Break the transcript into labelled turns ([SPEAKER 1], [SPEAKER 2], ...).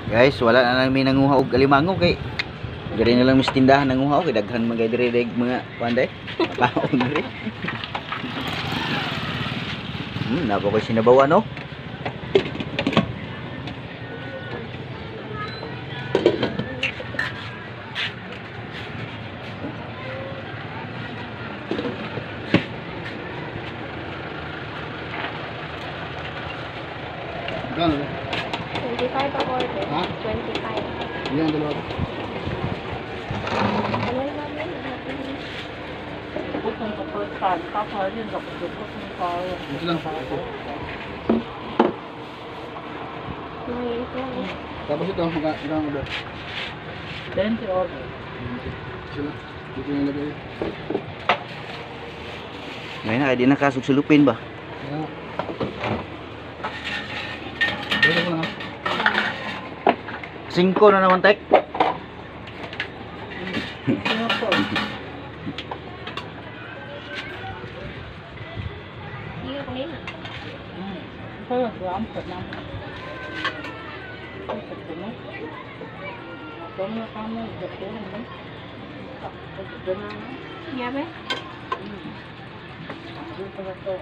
[SPEAKER 1] Guys, wala na namin nanguha og alimango kay diri na lang mis tindahan nanguha kay daghan magay diri mga panday. Kaon diri. Napa ko sinabawan no.
[SPEAKER 2] Gano'n?
[SPEAKER 3] 25 ang order.
[SPEAKER 2] Ha?
[SPEAKER 3] 25.
[SPEAKER 2] Yan, dalawa.
[SPEAKER 3] Ano yung namin?
[SPEAKER 4] Putong kapag saan, kapag yun, kapag putong kaya.
[SPEAKER 2] Ito lang.
[SPEAKER 3] Ngayon lang eh.
[SPEAKER 2] Tapos ito, magkakang order.
[SPEAKER 4] 20 order.
[SPEAKER 2] Sila. Dito yung lagay.
[SPEAKER 1] Ngayon na, di nakasugsulupin ba?
[SPEAKER 2] Kaya. Dito ko lang ha.
[SPEAKER 1] 5 na naman tek.
[SPEAKER 4] Sino po?
[SPEAKER 3] Hindi ko nila.
[SPEAKER 4] Kaya, ampot na. Ampot ko na. Ako na kamo, gato na. Ako na na.
[SPEAKER 3] Yabe?
[SPEAKER 4] Dito na to.